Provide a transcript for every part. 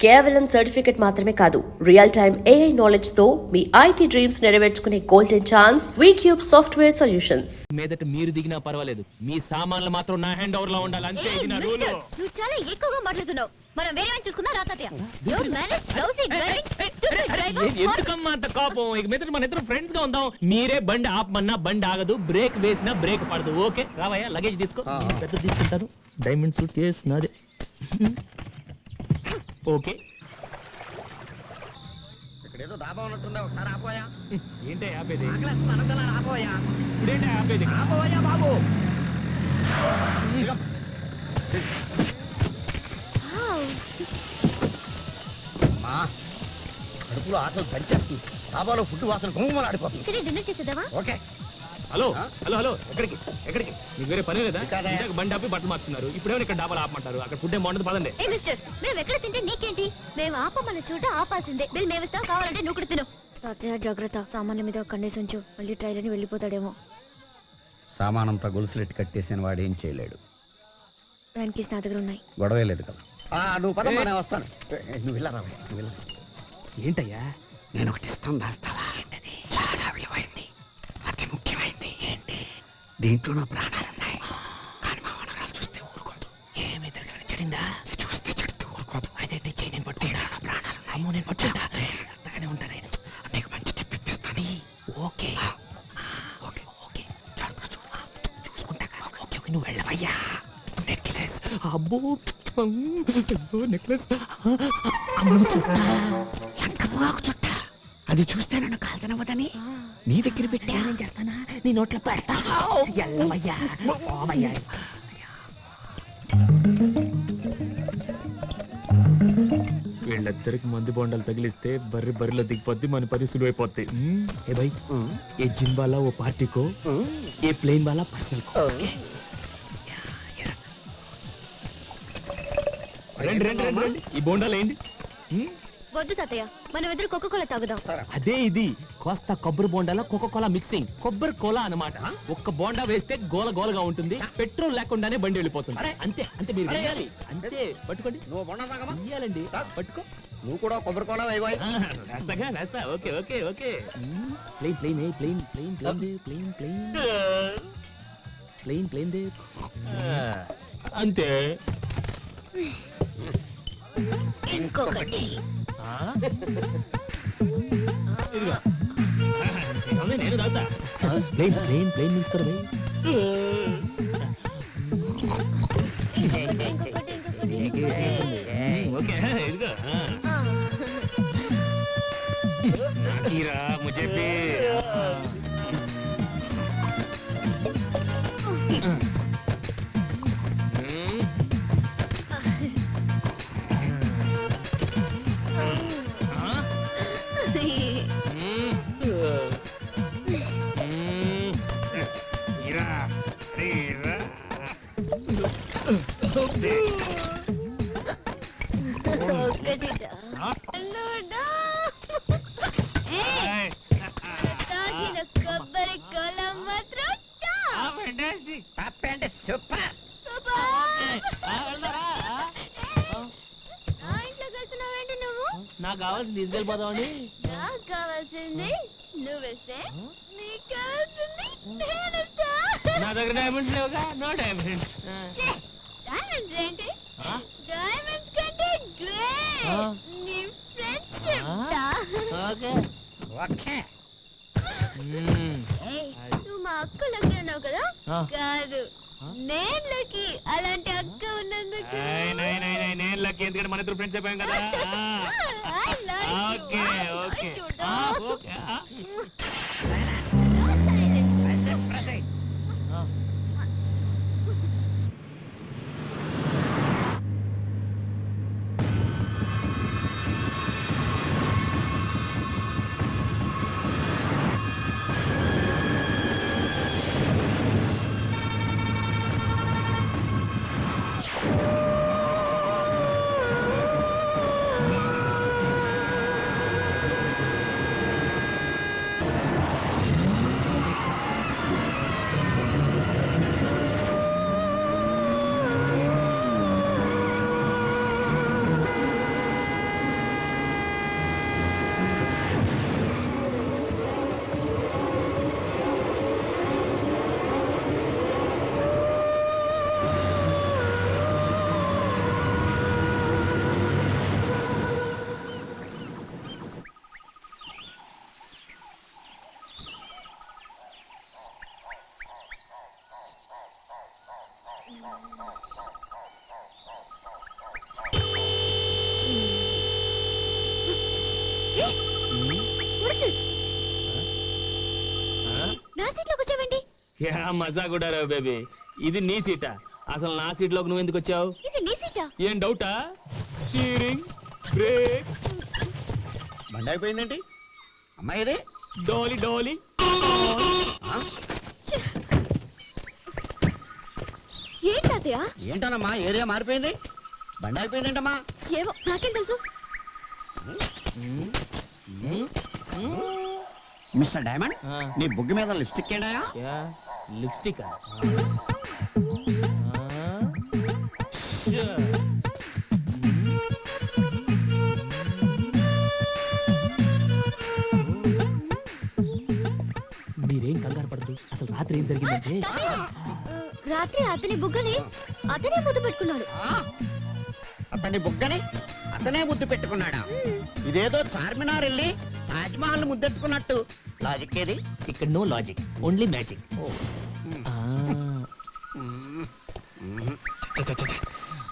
కేవలం సర్టిఫికెట్ మాత్రమే కాదు, రియల్ టైమ్ AI నాలెడ్జ్ తో మీ IT డ్రీమ్స్ నెరవేర్చుకునే golden chance V Cube software solutions. మీదట మీరు దిగినా పర్వాలేదు, మీ సామాన్లు మాత్రం నా హ్యాండ్ ఓవర్ లో ఉండాలి, అంతే. ఇది నా రూల్. నువ్వు చాలా ఎక్కువగా మాట్లాడుతున్నావు. మనం వేరే వాడిని చూసుకుందాం రా తాతయ్య. Don't manage lousy driving, stupid driver. ఎందుకమ్మా అంత కోపం? ఇక మీద మన ఇద్దరు ఫ్రెండ్స్ గా ఉందాం. మీరే బండి ఆపమన్నా బండి ఆగదు, బ్రేక్ వేసినా బ్రేక్ పడదు. ఓకే రావయ్యా, లగేజ్ తీసుకో. పెద్ద తీసుకుంటాను. డైమండ్ సూట్ కేస్ నాదే. ఓకే. ఇక్కడేదో దాబా ఉన్నట్టుందా, ఒకసారి ఆపోయా. ఏంటే ఆపేది? ఆపోయా, ఇప్పుడేంటే ఆపేది? ఆపోయా బాబు. మా కడుపులో ఆటలు దంచేస్తుంది. దాబాలో ఫుడ్ వాసన గుమ్మలు ఆడిపోతుంది. ఇక్కడే డిన్నర్ చేసేద్దామా? ఓకే. హలో హలో హలో, ఎక్కడికి ఎక్కడికి? మీకు వేరే పని లేదా? కాదా? ఇందాక బండి ఆపి బట్టలు మార్చుతున్నారు, ఇప్పుడేమో ఇక్కడ డాబాలు ఆపమంటారు. అక్కడ ఫుడ్ ఏం బాగుంటుంది, పదండి. ఏ మిస్టర్, మేము ఎక్కడ తింటే నీకేంటి? మేము ఆపమన్న చోట ఆపాల్సిందే. బిల్ మేము ఇస్తాం, కావాలంటే నువ్వు కూడా తిను. తాతయ్య జాగ్రత్త, సామాన్య మీద కన్నేసి ఉంచు, మళ్ళీ ట్రైల్ అని వెళ్ళిపోతాడేమో. సామానంతా గొలుసులెట్టి కట్టేసిన వాడు ఏం చేయలేడు. వ్యాన్ కీస్ నా దగ్గర ఉన్నాయి. గొడవే లేదు కదా. నువ్వు పదమ్మా, నేను వస్తాను. నువ్వు వెళ్ళరా, నువ్వు వెళ్ళరా. ఏంటయ్యా? నేను ఒకటి ఇస్తాను, దాస్తావా? చాలా విలువైంది, అతి ముఖ్యమైంది. ఏంటి? దీంట్లో నా ప్రాణాలున్నాయి. కానీ మా వనరాలు చూస్తే ఊరుకోదు. ఏమి తిరగని చెడిందా? చూస్తే చెడుతూ ఊరుకోదు. అయితే చెయ్యి, నేను పట్టుకుంటా. నా ప్రాణాలు. అమ్మో, నేను పట్టుకుంటా. అంతగానే ఉంటారే. నీకు మంచి టిప్ ఇప్పిస్తాను. ఓకే ఓకే ఓకే, జాగ్రత్త చూడు. చూసుకుంటా. ఓకే ఓకే, నువ్వు వెళ్ళవయ్యా. నెక్లెస్. అబ్బో నెక్లెస్. అమ్మో చుట్టా. లంకపోకు చుట్ట. అది చూస్తే నన్ను కాల్చనవ్వదని నీ దగ్గర పెట్టి ఏం చేస్తానా? నీ నోట్లో పెడతా. ఎల్లవయ్యా, పోవయ్యా. వీళ్ళిద్దరికి మందు బొండాలు తగిలిస్తే బర్రెలో దిగిపోద్ది, మన పని సులువైపోద్ది. ఏ భయ్, ఏ జిమ్ వాలా ఓ పార్టీ కో, ఏ ప్లేన్ వాలా పర్సనల్ కో. రండి రండి రండి రండి, ఈ బోండాలు ఏంటి? వద్దు తాతయ్య, మనం ఎదురు కోకోకోలా తాగుదాం. అదే ఇది కోస్తా కొబ్బరి బోండాల కోకోకోలా మిక్సింగ్. కొబ్బరి కోలా అన్నమాట. ఒక్క బోండా వేస్తే గోల గోలగా ఉంటుంది, పెట్రోల్ లేకుండానే బండి వెళ్ళిపోతుంది. అంతే అంతే, మీరు వేయాలి అంతే. పట్టుకోండి. నువ్వు బొండ తాగమా? వేయాలండి, పట్టుకో. నువ్వు కూడా కొబ్బరి కోలా వేయబోయ్. వేస్తాగా, వేస్తా. Okay okay okay. Plane plane plane plane plane plane plane plane plane దే. అంతే. ఇంకొకటి. ఇదిగో నేను తాగుతా. ప్లేన్ ప్లేన్ ప్లేన్ తీసుకోరా భయ్. ఓకే ఇదిగో. నాకీరా ముझे भी. కొబ్బరి కోలా మాత్రం సూపర్. నువ్వు నాకు కావాల్సింది తీసుకెళ్ళిపోతామని. నాకు కావాల్సింది నువ్వేస్తే, నీకు కావాల్సింది నేనేస్తా. నా దగ్గర డైమండ్స్ లేవుగా. No diamonds. డైమండ్స్ ఏంటి? డైమండ్స్ కంటే గ్రేట్ నీ ఫ్రెండ్షిప్. Okay okay. నువ్వు మా అక్క లక్కీ అన్నావు కదా? కాదు, Huh? నేను లక్కీ. అలాంటి అక్క ఉన్నందుకు. నేను లక్కీ, ఎందుకంటే మన ఇద్దరు ఫ్రెండ్స్ అయిపోయాం కదా. I love you. Okay okay I love you. Okay. నా సీట్లో కూర్చోవండి. యా మజా కూడా రా బేబీ, ఇది నీ సీటా? అసలు నా సీట్ లోకి నువ్వు ఎందుకు వచ్చావు? ఇది నీ సీటా? ఏం డౌటా? స్టీరింగ్, బ్రేక్, బండి అయిపోయిందేంటి అమ్మాయి? ఇది డోలి డోలి. ఏంటి తాతయ్య? ఏంటనమ్మా ఏరియా మారిపోయింది, బండి అయిపోయిందేంటమ్మా? ఏమో నాకేం తెలుసు. మిస్టర్ డైమండ్, నీ బుగ్గి మీద లిప్స్టిక్ ఏంటయా? లిప్స్టిక్ మీరేం కంగారు పడదు. అసలు రాత్రి ఏం జరిగిందంటే, రాత్రి అతని బుగ్గని అతనే ముద్దు పెట్టుకున్నాడు. అతని బుగ్గని అతనే ముద్దు పెట్టుకున్నాడా? ఇదేదో చార్మినార్ వెళ్ళి తాజ్మహల్ ముద్దెట్టుకున్నట్టు. లాజిక్ ఏది? ఇక్కడ నో లాజిక్, ఓన్లీ మ్యాజిక్.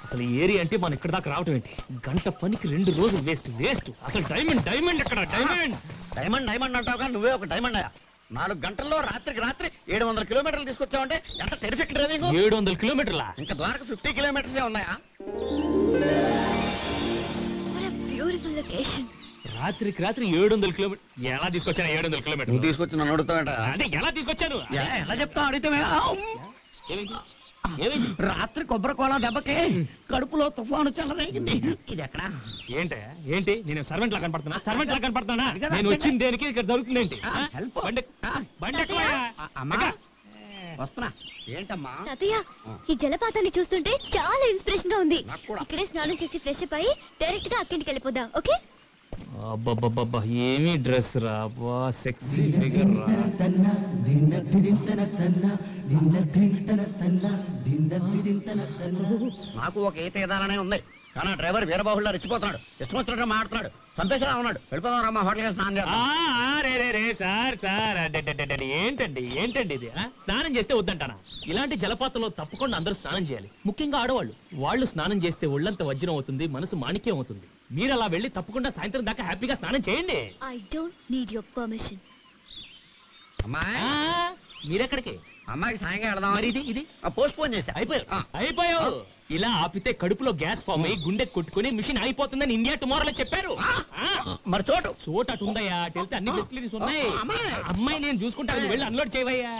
అసలు ఈ ఏరియా అంటే మనం ఇక్కడ దాకా రావటం ఏంటి? గంట పనికి 2 రోజులు వేస్ట్ వేస్ట్. అసలు డైమండ్ డైమండ్ ఎక్కడ? డైమండ్ డైమండ్ డైమండ్ అంటావుగా, నువ్వే ఒక డైమండ్ అయ్యా. 4 గంటల్లో రాత్రికి రాత్రి 700 కిలోమీటర్లు తీసుకొచ్చావంటే ఎంత టెరిఫిక్ డ్రైవింగ్. 700 కిలోమీటర్లా? ఇంకా ద్వారకు 50 కిలోమీటర్సే ఉన్నాయా? Beautiful location. రాత్రికి రాత్రి 700 కిలోమీటర్ ఎలా తీసుకొచ్చాను? 700 నువ్వు కిలోమీటర్ తీసుకొచ్చి నన్ను అడుగుతావేంట? అదే ఎలా తీసుకొచ్చాను? ఎలా చెప్తావు అడిగితే? ఏమైంది? ఏమైంది? రాత్రి కొబ్బరి కోలా దెబ్బకి కడుపులో తుఫాను చెలరేగింది. ఇది ఎక్కడ? ఏంటి నేను సర్వెంట్ లా కనపడుతున్నా? సర్వెంట్ లా కనపడుతున్నా? అది కదా, నేను అదే. వచ్చిన దేనికి ఇక్కడ జరుగుతుంది ఏంటి? హెల్ప్. బండి ఎక్కువయ్యా. అమ్మా వస్తున్నా. ఏంటమ్మా? తాతయ్య, ఈ జలపాతాన్ని చూస్తుంటే చాలా ఇన్స్పిరేషన్ గా ఉంది. నాకు కూడా. ఇక్కడే స్నానం చేసి ఫ్రెష్ అప్ అయి డైరెక్ట్ గా అక్కింటికి వెళ్ళిపోదాం. ఓకే? అబ్బబ్బబ్బబ్బా, ఏమి డ్రెస్ రా, బా సెక్సీ ఫిగర్ రా. నాకు ఒక ఈత ఇదాలనే ఉంది, కానీ ఆ డ్రైవర్ వీరబాహుళ్ళ రెచ్చిపోతున్నాడు. ఇష్టం వచ్చినట్టు మాట్లాడుతున్నాడు. సంపేసలా ఉన్నాడు. వెళ్ళిపోదాం రమ్మా, హోటల్కి స్నానం చేద్దాం. రే సార్ సార్, ఏంటండి ఇది? స్నానం చేస్తే వద్దంటానా? ఇలాంటి జలపాతంలో తప్పకుండా అందరూ స్నానం చేయాలి, ముఖ్యంగా ఆడవాళ్ళు. వాళ్ళు స్నానం చేస్తే ఒళ్ళంత వజ్రం అవుతుంది, మనసు మాణిక్యం అవుతుంది. మీరు అలా వెళ్ళి తప్పకుండా సాయంత్రం దాకా హ్యాపీగా స్నానం చేయండి. I don't need your permission. అమ్మాయి, మీరెక్కడికి? అమ్మాయికి సాయంగా వెళదాం. మరి ఇది పోస్ట్ పోన్ చేశా. అయిపోయావు. ఇలా ఆపితే కడుపులో గ్యాస్ ఫామ్ అయ్యి గుండె కొట్టుకుని మిషన్ అయిపోతుందని ఇండియా టుమారోలో చెప్పారు. మరి చోటు చోటు అటు ఉందయ్యా, అటు వెళ్తే అన్ని ఫెసిలిటీస్ ఉన్నాయి. అమ్మాయి. అమ్మాయి నేను చూసుకుంటాను, నువ్వు వెళ్ళి అన్లోడ్ చేయవయ్యా.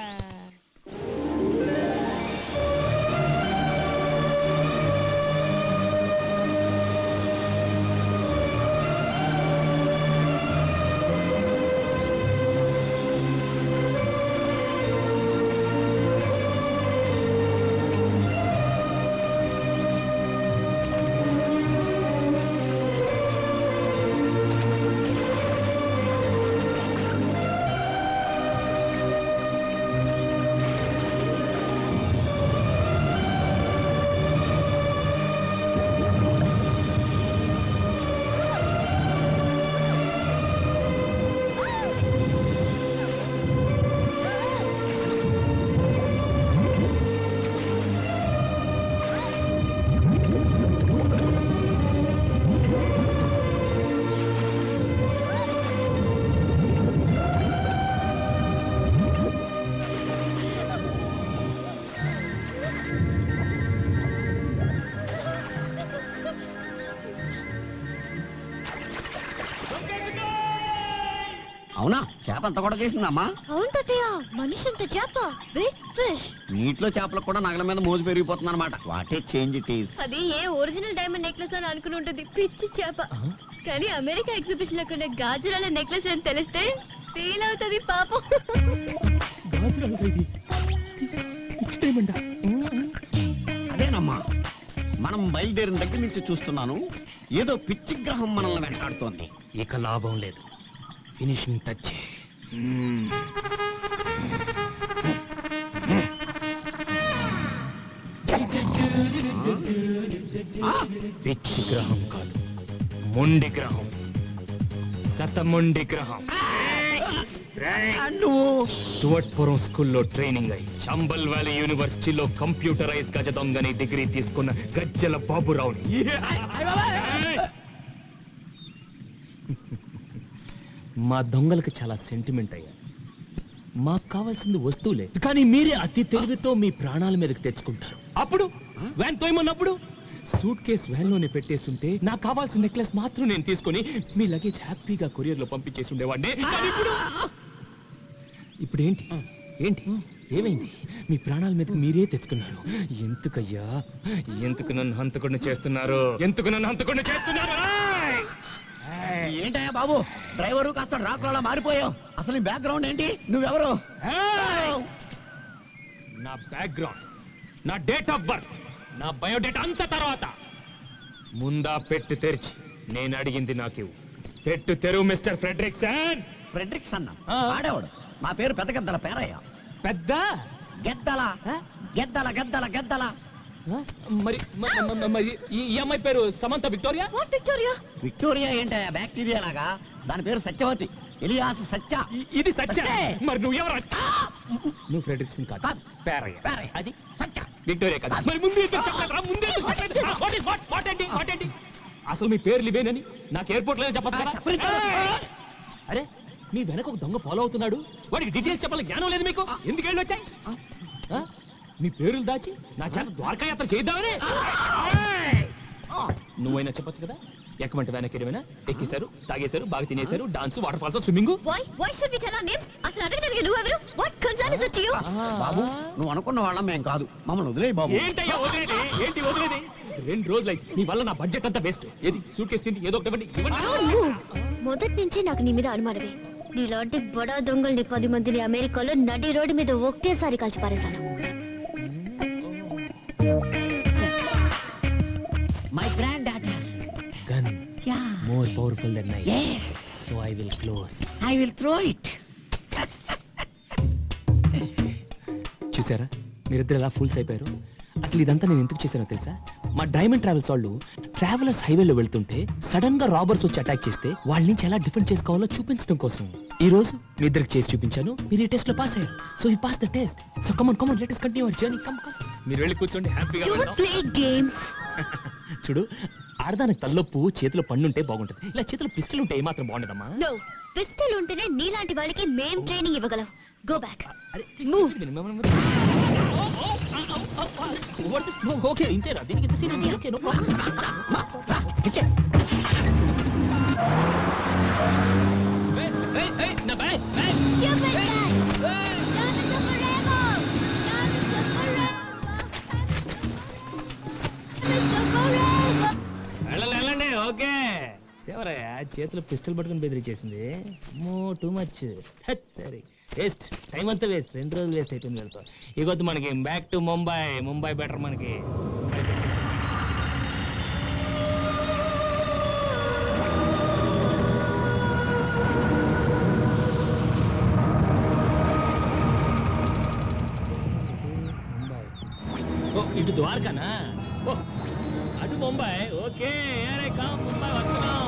అవునా? చేప అంత కూడా చేసిందమ్మా? అవును తాతయ్య, మనిషి అంత చేప, బిగ్ ఫిష్. నీటిలో చేపలకు కూడా నగల మీద మోజు పెరిగిపోతుంది అనమాట. What a change it is. అది ఏ ఒరిజినల్ డైమండ్ నెక్లెస్ అని అనుకుని ఉంటుంది, పిచ్చి చేప. కానీ అమెరికా ఎగ్జిబిషన్ లో కొన్న గాజురాల నెక్లెస్ అని తెలిస్తే ఫీల్ అవుతుంది పాపం. అదేనమ్మా, మనం బయలుదేరిన దగ్గర నుంచి చూస్తున్నాను, ఏదో పిచ్చి గ్రహం మనల్ని వెంటాడుతోంది. ఇక లాభం లేదు, ఫినిషింగ్ టచ్. పిచ్చి గ్రహం కాదు, మొండి గ్రహం, శతమొండి గ్రహం. నువ్వు స్టువర్ట్పురం స్కూల్లో ట్రైనింగ్ అయి చంబల్ వ్యాలీ యూనివర్సిటీలో కంప్యూటరైజ్ గజ దొంగని డిగ్రీ తీసుకున్న గజ్జల బాబురావుని. మా దొంగలకు చాలా సెంటిమెంట్ అయ్యా. మాకు కావాల్సింది వస్తువులే, కానీ మీరే అతి తెలివితో మీ ప్రాణాల మీదకి తెచ్చుకుంటారు. అప్పుడు వ్యాన్ తోయమన్నప్పుడు సూట్ కేస్ వ్యాన్ లోనే పెట్టేస్తుంటే నాకు కావాల్సిన నెక్లెస్ మాత్రం నేను తీసుకొని మీ లగేజ్ హ్యాపీగా కొరియర్ లో పంపించేసి ఉండేవాడిని. కానీ ఇప్పుడు ఏంటి ఏంటి ఏమైంది? మీ ప్రాణాల మీదకి మీరే తెచ్చుకున్నారు. ఎందుకయ్యా, ఎందుకు నన్ను హంతకుండా చేస్తున్నారు? ఎందుకు నన్ను హంతకుండా చేస్తున్నారు? ఏంటయ్యా బాబు, డ్రైవరు కాస్త డ్రాకులా మారిపోయావు. అసలు నీ బ్యాక్గ్రౌండ్ ఏంటి? నువ్వెవరు? నా బ్యాక్గ్రౌండ్, నా డేట్ ఆఫ్ బర్త్, నా బయోడేటా అంత తర్వాత ముందా పెట్టు తెరిచి నేను అడిగింది నాకు పెట్టు తెరువు మిస్టర్ ఫ్రెడరిక్సన్. ఫ్రెడరిక్స్ అన్న ఆడేవాడు. నా పేరు పెద్ద గద్దల పేరయ్య. పెద్ద గెద్దల గెద్దల గెద్దల గెద్దల. మరి మరి ఈ అమ్మాయి పేరు సమంత విక్టోరియా. విక్టోరియా విక్టోరియా ఏంటయ్యా బ్యాక్టీరియా లాగా? దాని పేరు సత్యవతి, ఎలియాస్ సత్య. ఇది సత్య. మరి నువ్వెవరు? నువ్వు ఫ్రెడరిక్సన్ కాదు, కాదు. పేరయ్య. పేరయ్య అది సత్య. విక్టోరియా కాదు. మరి ముందు ఎందుకు చెప్పలేదురా? ముందు ఎందుకు చెప్పలేదు? What ఏంటి? అసలు మీ పేర్లు ఇవేనని నాకు ఎయిర్పోర్ట్ లో చెప్పచ్చు కదా. అరే మీ వెనక ఒక దొంగ ఫాలో అవుతున్నాడు. వాడికి డీటెయిల్స్ చెప్పాలి జ్ఞానం లేదు మీకు. ఎందుకు వెళ్ళి వచ్చాయి? మీ పేర్లు దాచి నా చేత ద్వారకా యాత్ర చేద్దామని. నువ్వైనా చెప్పచ్చు కదా. ఎక్కమంటే వెనక్కి ఏమైనా ఎక్కేశారు, తాగేశారు, బాగా తినేశారు, dance, waterfalls, swimming. why should we tell our names? అసలు అడగడానికి నువ్వెవరు? what concern is it to you? బాబు నువ్వు అనుకున్న వాళ్ళం మేం కాదు, మమ్మల్ని వదిలేయి బాబు. ఏంటయ్యా వదిలేది? ఏంటి వదిలేది? 2 రోజులు అయితే నీ వల్ల నా బడ్జెట్ అంతా వేస్ట్. ఏది సూట్ కేసు తిండి ఏదో ఒకటి ఇవ్వండి. మొదటి నుంచి నాకు నీ మీద అనుమానమే. నీలాంటి బడా దొంగల్ని 10 మందిని అమెరికాలో నడి రోడ్డు మీద ఒకేసారి కాల్చి పారేశాను. My granddaughter gun more powerful than knife. yes so I will close. I will throw it. చూసారా మీరిద్దరు ఎలా ఫుల్స్ అయిపోయారు? అసలు ఇదంతా నేను ఎందుకు చేశానో తెలుసా? మా డైమండ్ ట్రావెల్స్ వాళ్ళు ట్రావెలర్స్ హైవేలో వెళ్తుంటే సడన్ గా రాబర్స్ వచ్చి అటాక్ చేస్తే వాళ్ళ నుంచి ఎలా డిఫెండ్ చేసుకోవాలో చూపించడం కోసం ఈ రోజు మీ ఇద్దరికి చేసి చూపించాను. మీరు ఈ టెస్ట్ లో పాస్ అయ్యారు. So you pass the test. So come on let us continue our journey. Come మీరు వెళ్ళి కూర్చోండి హ్యాపీగా. Don't play games. చూడు, ఆడదానికి తల్లొప్పు చేతిలో పన్నుంటే బాగుంటది. ఇలా చేతిలో పిస్టల్ ఉంటే ఏమాత్రం బాగుండదమ్మా. No. పిస్టల్ ఉంటేనే నీలాంటి వాళ్ళకి మేం ట్రైనింగ్ ఇవ్వగలం. Go back. Move. ఓకే ఇంతేనా? దీనికి ఇంత సీన్ ఉంది. Okay no problem. నా bag Stupid guy. Diamonds are forever. Diamonds are forever. Diamonds are forever. వెళ్ళండి. ఓకే ఎవరయ్యా చేతిలో పిస్టల్ పట్టుకుని బెదిరించేసింది? Too much. సరే వేస్ట్, టైం అంతా వేస్ట్. 2 రోజులు వేస్ట్ అయిపోయింది వెళ్తా. ఇగొద్దు మనకి బ్యాక్ టు ముంబై బెటర్ మనకి. ఓ ఇటు ద్వారకానా? ఓ అటు ముంబై. ఓకే అరే కా ముంబై వస్తున్నాం.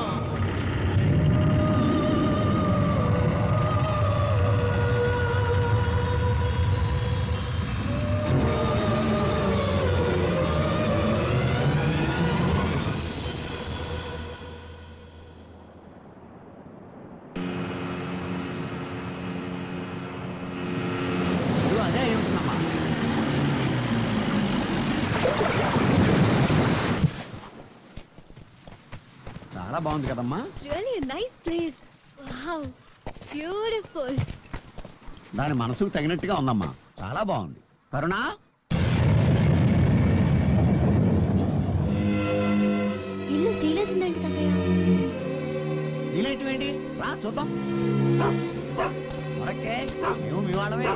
అదే ఏమిటమ్మా? చాలా బాగుంది కదమ్మా. It's really a nice place. Wow. Beautiful. దాని మనసుకు తగినట్టుగా ఉందమ్మా. చాలా బాగుంది. కరుణా ఇల్లు సీరియస్ ఉందండి తాతయ్య. ఇలాంటివేంటి? రా చూద్దాం. ఓకే నువ్వు మీ వాళ్ళమే.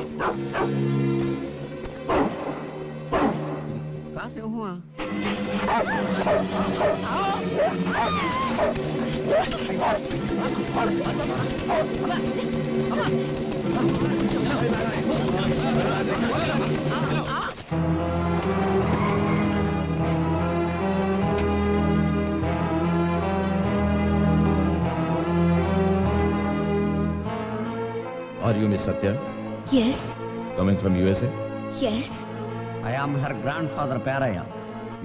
కాసేమా Are you Miss Satya? Yes Coming from USA? Yes I am her grandfather Perayya.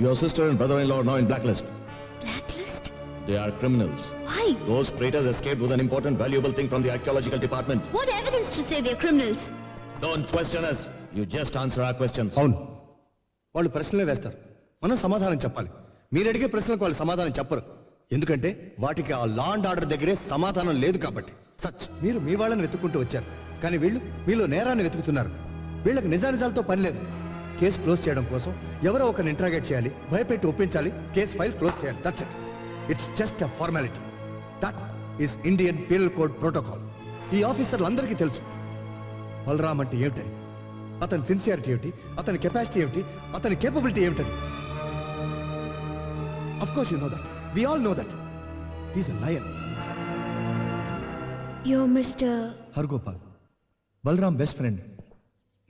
Your sister and brother-in-law are now in blacklist. Blacklist They are criminals. Why Those traitors escaped with an important, valuable thing from the archaeological department. What evidence to say they are criminals Don't question us. You just answer our questions. అవును, వాళ్ళు ప్రశ్నలే వేస్తారు, మనం సమాధానం చెప్పాలి. మీరు అడిగే ప్రశ్నలకు వాళ్ళు సమాధానం చెప్పరు, ఎందుకంటే వాటికి ఆ లా అండ్ ఆర్డర్ దగ్గరే సమాధానం లేదు కాబట్టి. సచ్ మీరు మీ వాళ్ళని వెతుక్కుంటూ వచ్చారు, కానీ వీళ్ళు మీలో నేరాన్ని వెతుకుతున్నారు. వీళ్ళకి నిజానిజాలతో పని లేదు. కేసు క్లోజ్ చేయడం కోసం ఎవరో ఒకరిని ఇంట్రాగేట్ చేయాలి, భయపెట్టి ఒప్పించాలి, కేసు ఫైల్ క్లోజ్ చేయాలి. That's it. It's just a formality. That is Indian penal code protocol. ఈ ఆఫీసర్లందరికీ తెలుసు బలరామ్ అంటే ఏమిటని, అతని సిన్సియారిటీ ఏమిటి, అతని కెపాసిటీ ఏమిటి, అతని కేపబిలిటీ ఏమిటని. Of course you know that. We all know that. He is a lion. You mister Hargopal, Balaram best friend.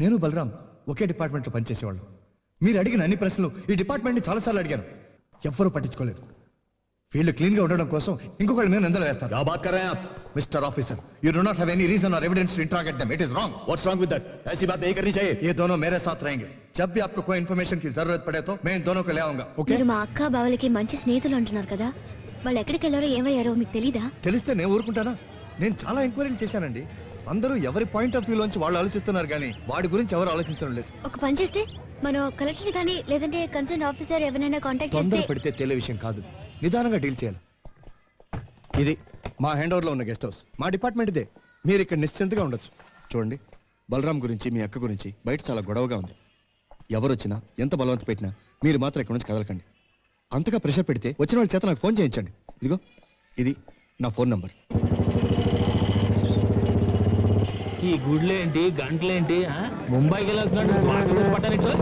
నేను బలరామ్ ఒకే డిపార్ట్మెంట్లో పనిచేసేవాళ్ళం. మీరు అడిగిన అన్ని ప్రశ్నలు ఈ డిపార్ట్మెంట్ని చాలాసార్లు అడిగాను, ఎవ్వరూ పట్టించుకోలేదు. వీళ్ళు క్లీన్ గా ఉండడం కోసం ఇంకొకళ్ళ మీద నిందలు వేస్తారు. क्या बात कर रहे हैं आप? Mister officer, you do not have any reason और evidence to interrogate them. It is wrong. What's wrong with that? ऐसी बात नहीं करनी चाहिए. ये दोनों मेरे साथ रहेंगे. जब भी आपको कोई इन्फॉर्मेशन की जरूरत पड़े तो मैं इन दोनों को ले आऊंगा. ओके? మీరు మా అక్క బావలకి మంచి స్నేహితులు అంటున్నారు కదా, వాళ్ళు ఎక్కడికి వెళ్ళారో ఏమయ్యారో మీకు తెలీదా? తెలిస్తే నేను ఊరుకుంటానా? నేను చాలా ఎంక్వైరీలు చేశానండి. అందరూ ఎవరి పాయింట్ ఆఫ్ వ్యూ లోంచి వాళ్ళు ఆలోచిస్తున్నారు, కానీ వాడి గురించి ఎవరు ఆలోచించడం లేదు. ఒక పని చేస్తే మనం కలెక్టర్ కానీ లేదంటే కన్సర్న్ ఆఫీసర్ ఎవరైనా కాంటాక్ట్ చేస్తే. తొందర పడితే తెలియ విషయం కాదు, నిదానంగా డీల్ చేయాలి. ఇది మా హ్యాండ్ ఓవర్ లో ఉన్న గెస్ట్ హౌస్, మా డిపార్ట్మెంట్ ఇదే. మీరు ఇక్కడ నిశ్చింతగా ఉండొచ్చు. చూడండి, బలరాం గురించి మీ అక్క గురించి బయట చాలా గొడవగా ఉంది. ఎవరు వచ్చినా ఎంత బలవంత పెట్టినా మీరు మాత్రం ఇక్కడ నుంచి కదలకండి. అంతగా ప్రెషర్ పెడితే వచ్చిన వాళ్ళ చేత నాకు ఫోన్ చేయించండి. ఇదిగో ఇది నా ఫోన్ నంబర్. ఈ గుడ్లేంటి గంటలేంటి ముంబైకి వెళ్ళాల్సిన పట్టానిట్లో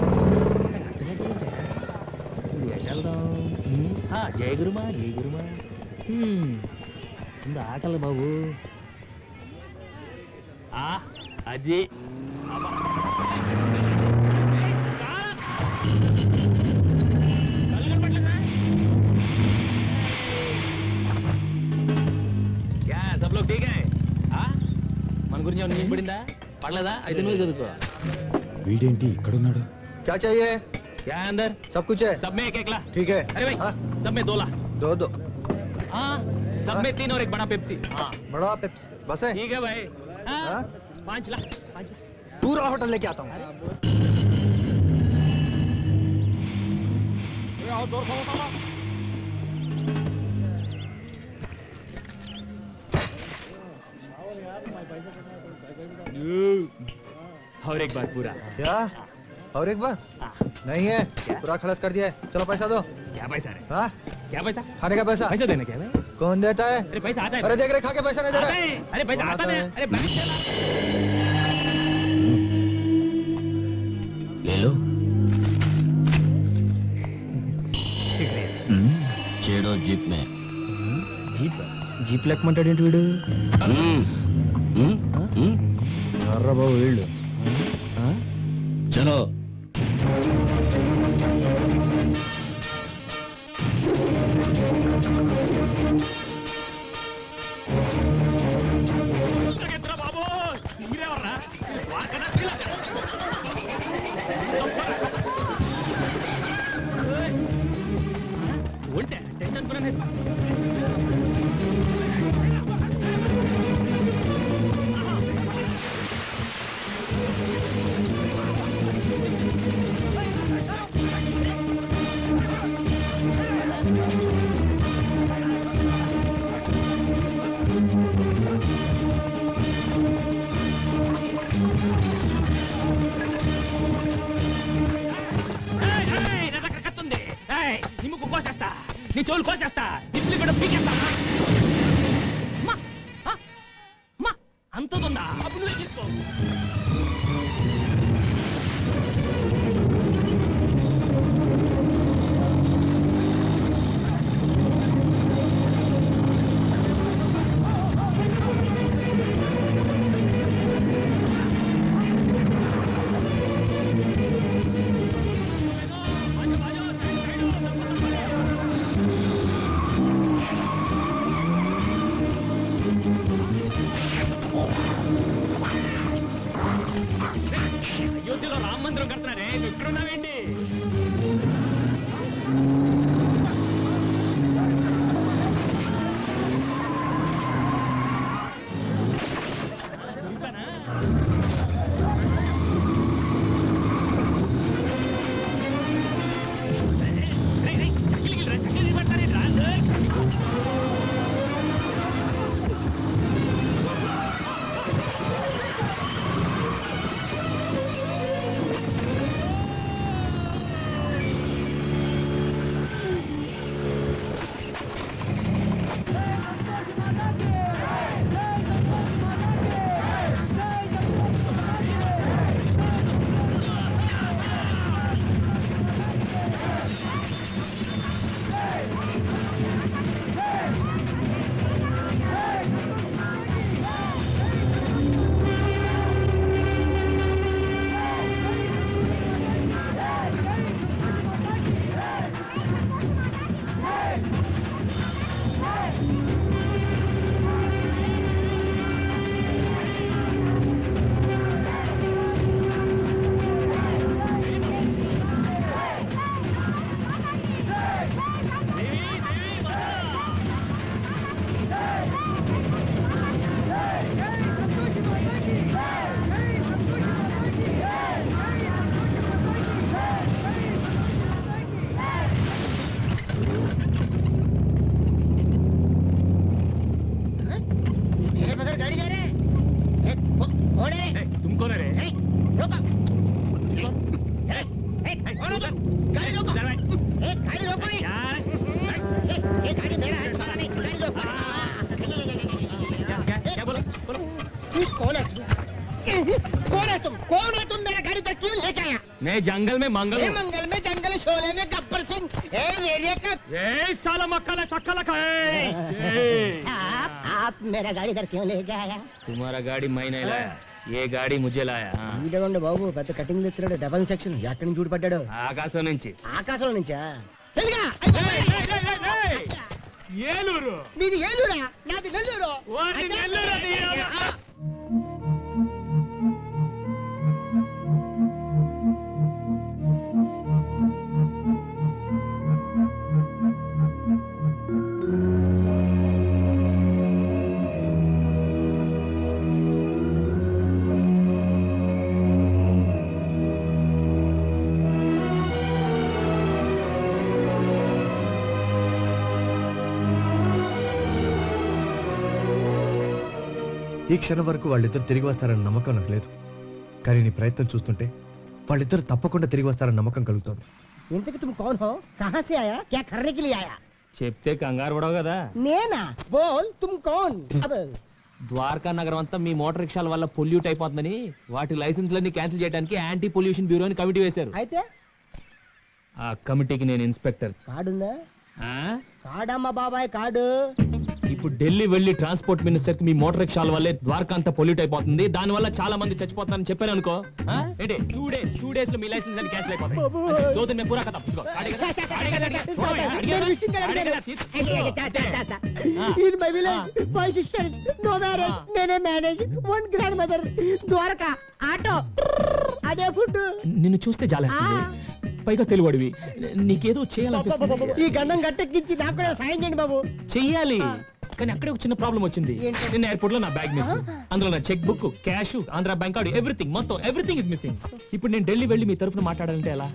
జయ గురుమా జయ గురుమా ఆటలు బాబు అది सब लोग ठीक है మన గురించి ఏమైనా నీకు పడిందా పడలేదా అయితే నువ్వు చదువుకో వీడేంటి ఇక్కడ ఉన్నాడు? क्या चाहिए? क्या है अंदर सब कुछ है. सब में एक ला ठीक है. अरे भाई सब में 2 ला. दो हाँ सब में 3 और एक बड़ा पेप्सी. हाँ बड़ा पेप्सी बस है. ठीक है भाई. हाँ 5 ला 5 ला. पूरा होटल लेके आता हूँ. और एक बार पूरा. क्या? और एक बार? नहीं है, पूरा खलास कर दिया है. चलो पैसा दो. क्या पैसा रे? हाँ? क्या पैसा? खाने का पैसा. पैसा देना क्या है? कौन देता है? अरे पैसा आता है. अरे देख रहे खा के पैसा नहीं दे रहा है. अरे पैसा आता है. अरे ले लो. चेड़ो जीप में. జీప్ లెక్కమంటాడేంటి వీడు? ఎర్ర బాబు వీళ్ళు. चलो. బాబు మీరేవర్రా ఉంటే టెన్షన్ కూడా నిమ్ముకు కోసేస్తా, నీ చెవులు కోసేస్తా, దిప్పులు కూడా పీకేస్తా. అంతుందా అప్పుడు నువ్వే తీసుకో. मैं जंगल में मंगल हूँ। मंगल में जंगल शोले में गब्बर सिंह एरिया का साला मक्खा चक्का लखा साहब आप मेरा गाड़ी इधर क्यों ले गया? तुम्हारा गाड़ी मैं नहीं लाया, ये गाड़ी मुझे लाया. వీడేమండి బాబు పెద్ద కటింగ్ ఎత్తున్నాడు డబల్ సెక్షన్ ఎక్కడి నుంచి చూడబడ్డాడు ఆకాశం నుంచి. ఆకాశంలో నుంచా ఏలూరు. మీది ఏలూరా? నాది నెల్లూరు. ఈ క్షణం వరకు వాళ్ళిద్దరు తిరిగి వస్తారన్న నమ్మకం నాకు లేదు, కానీ నీ ప్రయత్నం చూస్తుంటే వాళ్ళిద్దరు తప్పకుండా తిరిగి వస్తారన్న నమ్మకం కలుగుతోంది. ఇంతకు तुम कौन हो? कहां से आया? क्या करने के लिए आया? చెప్తే కంగారు పడవు కదా. నేనా? బోల్ तुम कौन? अब ద్వారకా నగరం అంతా మీ మోటార్ రిక్షాల వల్ల పొల్యూట్ అయిపోతుందని వాటి లైసెన్స్లన్నీ క్యాన్సిల్ చేయడానికి యాంటీ పొల్యూషన్ బ్యూరో అని కమిటీ వేశారు. అయితే ఆ కమిటీకి నేను ఇన్స్పెక్టర్. కార్డుందా? కార్డమ్మ బాబాయ్ కార్డు. ఇప్పుడు ఢిల్లీ వెళ్లి ట్రాన్స్పోర్ట్ మినిస్టర్ కి మీ మోటార్ రిక్షాల వల్లే ద్వారకా అంతా పొల్యూట్ అయిపోతుంది, దాని వల్ల చాలా మంది చచ్చిపోతారని చెప్పారు అనుకో. ఏంటి 2 days లో మీ లైసెన్స్ అన్ని క్యాన్సిల్ అయిపోతాయి. 2 दिन में पूरा खत्म. In my village, 5 sisters, no marriage, నేనే manage, 1 grandmother, Dwaraka, auto, అదే ఫుడ్. నిన్ను చూస్తే జాలేస్తుంది, పైగా తెలుగుడివి, నీకేదో చేయాలనిపిస్తుంది. ఈ గండం గట్టెక్కించి నాకు కూడా సాయం చేయండి బాబు. చెయ్యాలి, కానీ అక్కడే ఒక చిన్న ప్రాబ్లం వచ్చింది. నిన్న ఎయిర్పోర్ట్ లో నా బ్యాగ్ మిస్, అందులో నా cheque book, cash, Andhra bank card, everything, మొత్తం ఎవ్రీథింగ్ ఇస్ మిస్సింగ్. ఇప్పుడు నేను ఢిల్లీ వెళ్ళి మీ తరఫున మాట్లాడాలంటే ఎలా?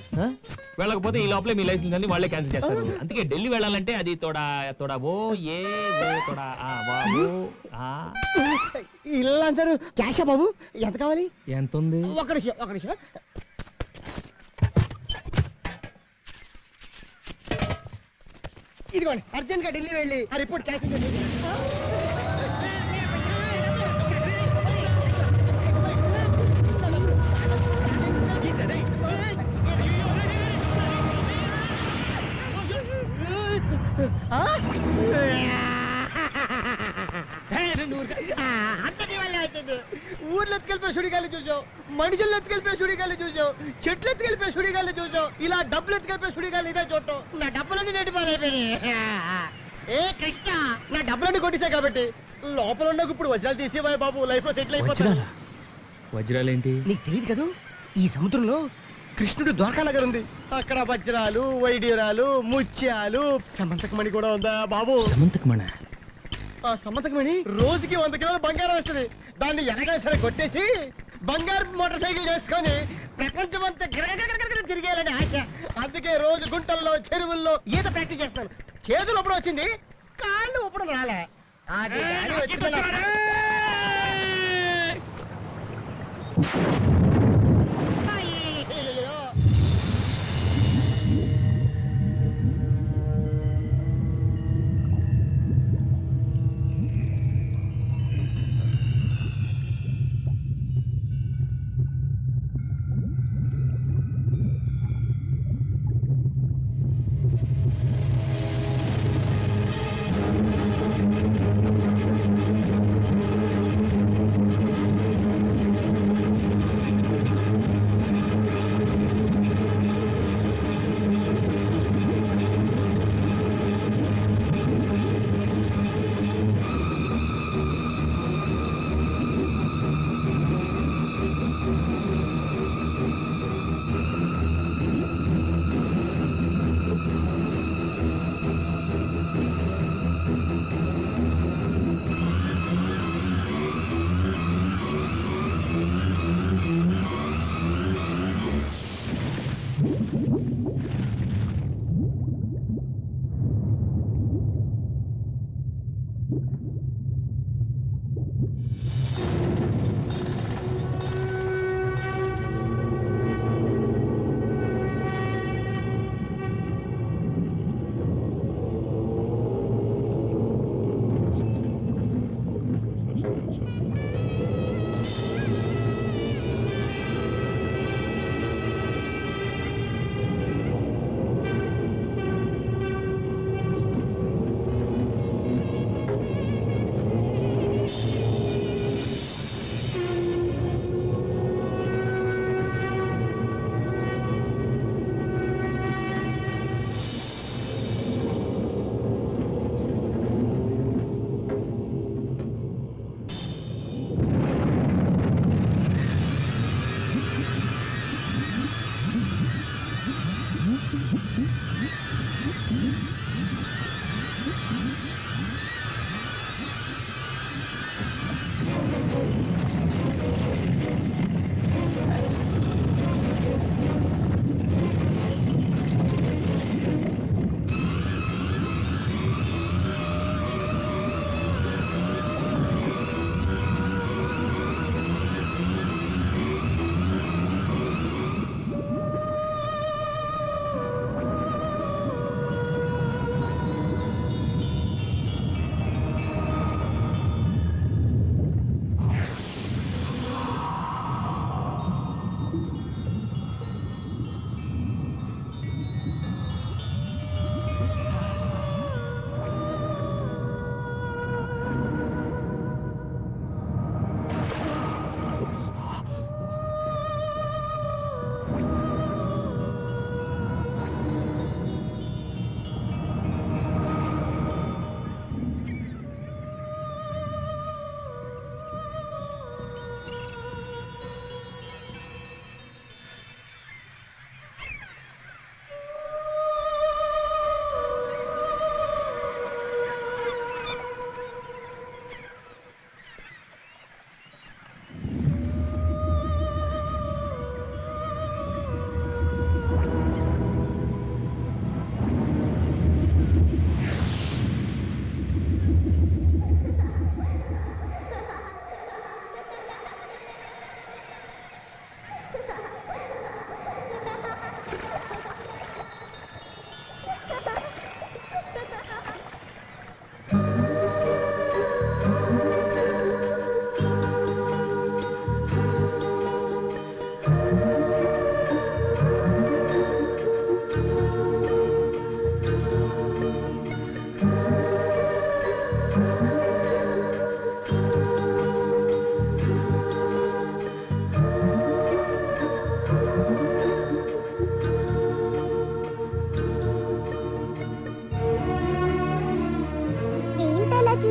వెళ్ళకపోతే ఈ లోపలే మీ లైసెన్స్ అన్ని వాళ్ళే క్యాన్సిల్ చేస్తారు. అందుకే ఢిల్లీ వెళ్ళాలంటే అది తోడా ఓ ఏ ఓ తోడా వా ఓ ఆ. ఇల్లు అంటారు క్యాషా బాబు? ఎంత కావాలి? ఎంత ఉంది? ఒక నిమిషం. ఇదిగోండి, అర్జెంట్ గా ఢిల్లీ వెళ్ళి ఆ రిపోర్ట్ క్యాన్సిల్ చేయండి. అంతటి వల్లే అవుతుంది. ఊర్లో ఎత్తుకెళ్ళిపోయి సుడిగాలి చూసావు, మనుషులు ఎత్తుకెళ్ళిపోయి సుడిగాలి చూసావు, చెట్లు ఎత్తుకెళ్ళిపోయి సుడిగాలి చూసావు, ఇలా డబ్బులు ఎత్తుకెళ్ళిపోయి సుడిగాలి ఇదే చూడటం. నా డబ్బులన్నీ నెట్టిపోయినాయి. ఏ కృష్ణ, నా డబ్బులన్నీ కొట్టేశాయి కాబట్టి లోపల ఉన్న ఇప్పుడు వజ్రాలు తీసేవాయి బాబు, లైఫ్ లో సెటిల్ అయిపోతాయి. వజ్రాలేంటి? నీకు తెలియదు కదా, ఈ సముద్రంలో కృష్ణుడు ద్వారకా నగర్ ఉంది, అక్కడ వజ్రాలు, వైడ్యూరాలు, ముత్యాలు, సమంతకమణి కూడా ఉందా బాబు? సమంతకమణి? ఆ సమంతకమణి రోజుకి 100 కిలోల బంగారం వస్తుంది. దాన్ని ఎలాగైనా సరే కొట్టేసి బంగారు మోటార్ సైకిల్ చేసుకొని ప్రపంచం అంతా గిరగిర తిరిగేయాలని ఆశ. అందుకే రోజు గుంటల్లో, చెరువుల్లో ఈత ప్రాక్టీస్ చేస్తున్నాను. చేతులు ఒప్పుడు వచ్చింది, కాళ్ళు ఒప్పుడు రాలే. అది గాలి వచ్చింది నాకు. అయ్యయ్యో.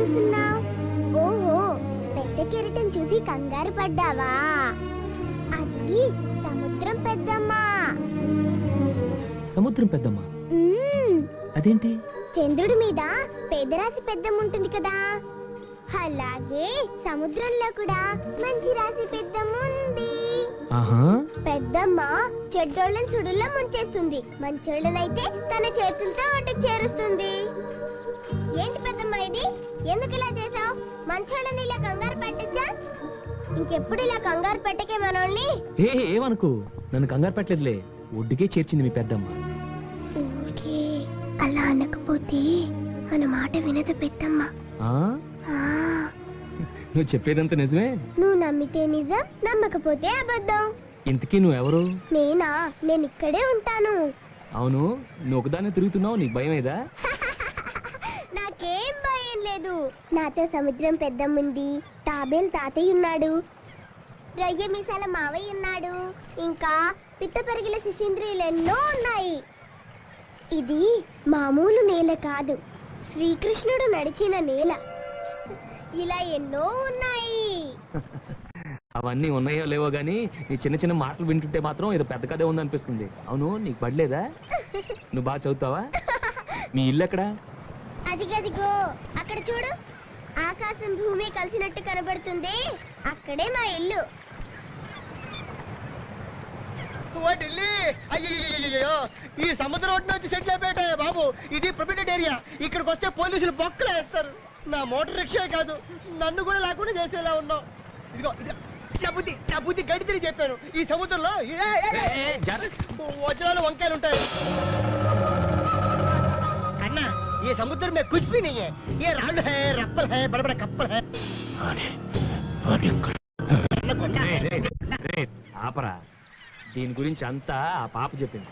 చూస్తున్నావు? ఓహో, పెద్ద కెరటం చూసి కంగారు పడ్డావా? అది సముద్రం పెద్దమ్మ. సముద్రం పెద్దమ్మ మ్మ్. అదేంటి? చంద్రుడి మీద పేదరాశి పెద్దమ్మ ఉంటుంది కదా, అలాగే సముద్రంలో కూడా మంచి రాశి పెద్దమ్మ ఉంది. ఆహా, పెద్దమ్మ చెడ్డోళ్ళని సుడుల్లో ముంచేస్తుంది, మంచోళ్ళనైతే తన చేతులతో ఒడ్డుకు చేరుస్తుంది. ఏంటి పెద్దమ్మ ఇది? ఎందుకు ఇలా చేసావు? మంచోళ్ళని ఇలా కంగారు పెట్టచ్చా? ఇంకెప్పుడు ఇలా కంగారు పెట్టకే మనోళ్ళని. ఏమనుకు, నన్ను కంగారు పెట్టలేదులే, ఒడ్డుకే చేర్చింది మీ పెద్దమ్మ. ఊరికే అలా అనకపోతే మన మాట వినదు పెద్దమ్మ. ఆ? ఆ, నువ్వు చెప్పేదంతా నిజమే? నువ్వు నమ్మితే నిజం, నమ్మకపోతే అబద్ధం. ఇంతకీ నువ్వెవరు? నేనా? నేను ఇక్కడే ఉంటాను. అవును, నువ్వు ఒకదాన్ని తిరుగుతున్నావు, నీకు భయం ఏదా? నాకేం భయం లేదు. నాతో సముద్రం పెద్దమ్ముంది, తాబేలు తాతయ్య ఉన్నాడు, రొయ్య మీసాల మావయ్య ఉన్నాడు, ఇంకా పిత్త పరిగిల శిశింద్రియులు ఎన్నో ఉన్నాయి. ఇది మామూలు నేల కాదు, శ్రీకృష్ణుడు నడిచిన నేల. ఇలా ఎన్నో ఉన్నాయి. అవన్నీ ఉన్నాయో లేవో గానీ నీ చిన్న చిన్న మాటలు వింటుంటే మాత్రం ఏదో పెద్ద కథే ఉందనిపిస్తుంది. అవును, నీకు పడలేదా? నువ్వు బాగా చదువుతావా? మీ ఇల్లు ఎక్కడా? అదిగదిగో అక్కడ చూడు, ఆకాశం భూమి కలిసినట్టు కనబడుతుంది, అక్కడే మా ఇల్లు. అయ్యో, ఈ సముద్రం ఒడ్డున వచ్చి సెటిల్ అయిపోయాయి బాబు. ఇది ప్రొటెక్టెడ్ ఏరియా, ఇక్కడికి వస్తే పోలీసులు బొక్కలు వేస్తారు. నా మోటార్ రిక్షా కాదు, నన్ను కూడా లేకుండా చేసేలా ఉన్నావు. ఇదిగో నా బుద్ధి గడితిని చెప్పాను. ఈ సముద్రంలో వజ్రాలు వంకాయలు ఉంటాయి అన్నా. ये समुद्र में कुछ भी नहीं है, ये राल है, रप्पल है, बड़े बड़े कप्पल है. ఆపరా, దీని గురించి అంతా ఆ పాప చెప్పింది.